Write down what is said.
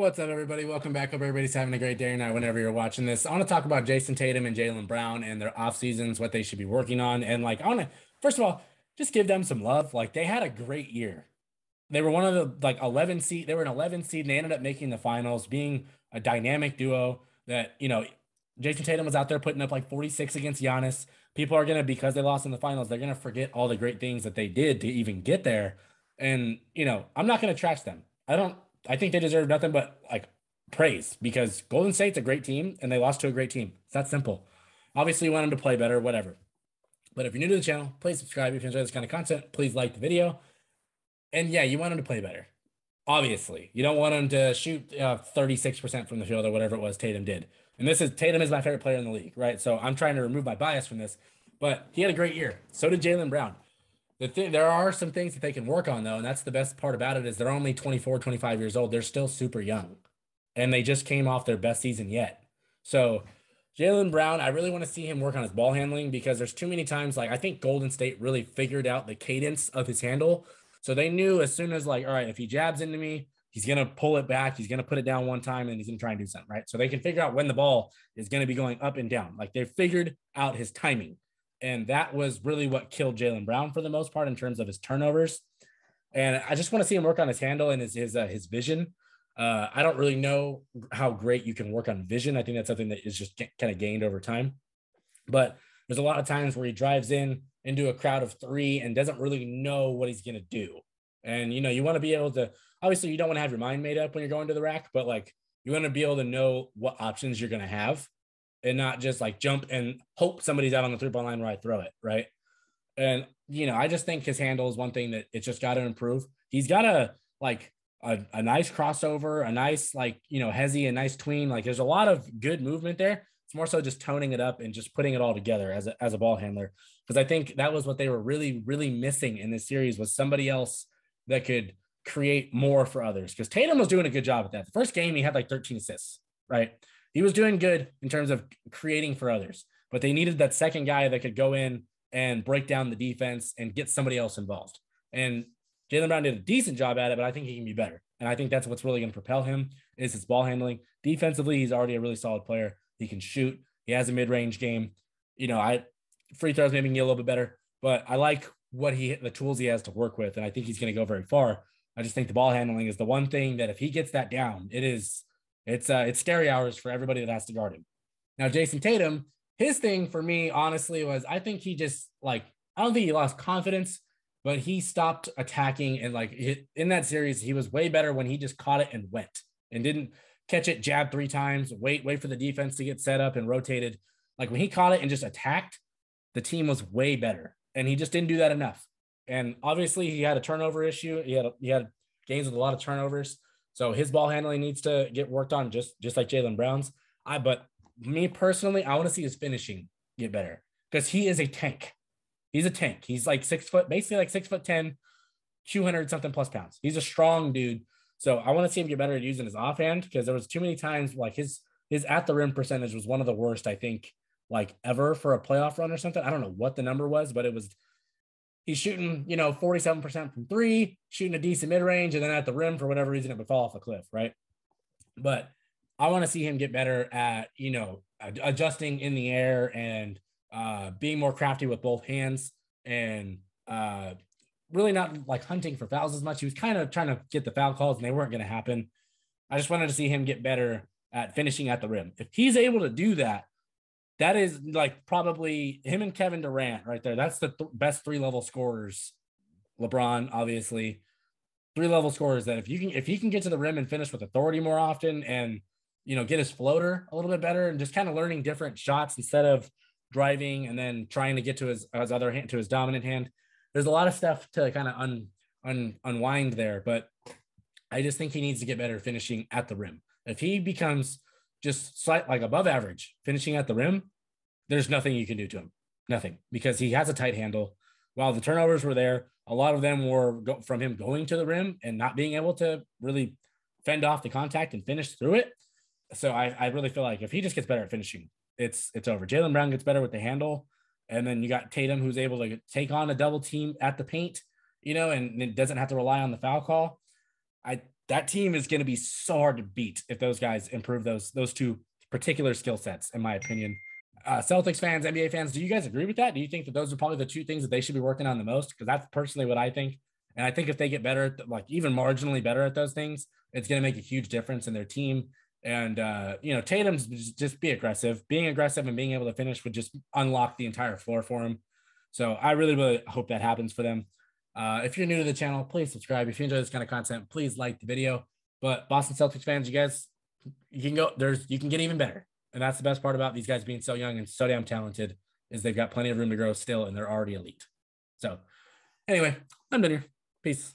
What's up, everybody? Welcome back. Hope everybody's having a great day or night whenever you're watching this. I want to talk about Jayson Tatum and Jaylen Brown and their off seasons, what they should be working on. And I want to, first of all, just give them some love. They had a great year. They were one of the 11 seed. They were an 11 seed and they ended up making the finals, being a dynamic duo that, Jayson Tatum was out there putting up 46 against Giannis. People are going to, because they lost in the finals, they're going to forget all the great things that they did to even get there. And, I'm not going to trash them. I think they deserve nothing but praise because Golden State's a great team and they lost to a great team. It's that simple. Obviously, you want them to play better, whatever. But if you're new to the channel, please subscribe. If you enjoy this kind of content, please like the video. And yeah, you want them to play better. Obviously, you don't want them to shoot 36% from the field or whatever it was Tatum did. And Tatum is my favorite player in the league, right? So I'm trying to remove my bias from this. But he had a great year. So did Jaylen Brown. There are some things that they can work on, though, and that's the best part about it is they're only 24, 25 years old. They're still super young, and they just came off their best season yet. So Jaylen Brown, I really want to see him work on his ball handling because there's too many times, I think Golden State really figured out the cadence of his handle. So they knew as soon as, all right, if he jabs into me, he's going to pull it back. He's going to put it down one time, and he's going to try and do something, right? So they can figure out when the ball is going to be going up and down. They figured out his timing. And that was really what killed Jaylen Brown for the most part in terms of his turnovers. And I just want to see him work on his handle and his vision. I don't really know how great you can work on vision. I think that's something that is just kind of gained over time. But there's a lot of times where he drives into a crowd of three and doesn't really know what he's going to do. And, you want to be able to, obviously you don't want to have your mind made up when you're going to the rack, but you want to be able to know what options you're going to have. And not just jump and hope somebody's out on the 3-point line where I throw it, right? And I just think his handle is one thing that it's just got to improve. He's got a nice crossover, a nice hezzy, a nice tween. There's a lot of good movement there. It's more so just toning it up and just putting it all together as a ball handler. Because I think that was what they were really, really missing in this series was somebody else that could create more for others. Because Tatum was doing a good job at that. The first game he had 13 assists, right? He was doing good in terms of creating for others, but they needed that second guy that could go in and break down the defense and get somebody else involved. And Jaylen Brown did a decent job at it, but I think he can be better. And I think that's what's really going to propel him is his ball handling. Defensively, he's already a really solid player. He can shoot. He has a mid-range game. Free throws maybe can get a little bit better, but I like the tools he has to work with, and I think he's going to go very far. I just think the ball handling is the one thing that if he gets that down, it's scary hours for everybody that has to guard him. Now, Jayson Tatum, his thing for me, honestly, was I think he just I don't think he lost confidence, but he stopped attacking. And in that series, he was way better when he just caught it and went and didn't catch it, jab 3 times, wait for the defense to get set up and rotated. When he caught it and just attacked, the team was way better. And he just didn't do that enough. And obviously, he had a turnover issue. He had games with a lot of turnovers. So his ball handling needs to get worked on just like Jaylen Brown's. But me personally, I want to see his finishing get better because he is a tank. He's a tank. He's 6 foot, basically 6'10", 200 something plus pounds. He's a strong dude. So I want to see him get better at using his offhand because there was too many times his at the rim percentage was one of the worst, I think, ever for a playoff run or something. I don't know what the number was, but he's shooting, 47% from 3, shooting a decent mid-range, and then at the rim, for whatever reason, it would fall off a cliff, right? But I want to see him get better at, adjusting in the air and being more crafty with both hands and really not hunting for fouls as much. He was kind of trying to get the foul calls, and they weren't going to happen. I just wanted to see him get better at finishing at the rim. If he's able to do that, that is probably him and Kevin Durant right there. That's the best 3-level scorers. LeBron, obviously, 3-level scorers that if he can get to the rim and finish with authority more often and, get his floater a little bit better and just kind of learning different shots instead of driving and then trying to get to his other hand, to his dominant hand. There's a lot of stuff to kind of unwind there, but I just think he needs to get better finishing at the rim. If he becomes just above average finishing at the rim, there's nothing you can do to him. Nothing, because he has a tight handle. While the turnovers were there, a lot of them were from him going to the rim and not being able to really fend off the contact and finish through it. So I really feel like if he just gets better at finishing, it's over. Jaylen Brown gets better with the handle. And then you got Tatum, who's able to take on a double team at the paint, and it doesn't have to rely on the foul call. I that team is going to be so hard to beat if those guys improve those two particular skill sets, in my opinion. Celtics fans, NBA fans, do you guys agree with that? Do you think that those are probably the two things that they should be working on the most? Because that's personally what I think. And I think if they get better, like even marginally better at those things, it's going to make a huge difference in their team. And, Tatum's just be aggressive. Being aggressive and being able to finish would just unlock the entire floor for him. So I really, really hope that happens for them. If you're new to the channel, please subscribe. If you enjoy this kind of content, please like the video. But Boston Celtics fans, you guys, you can get even better. And that's the best part about these guys being so young and so damn talented is they've got plenty of room to grow still and they're already elite. So anyway, I'm done here. Peace.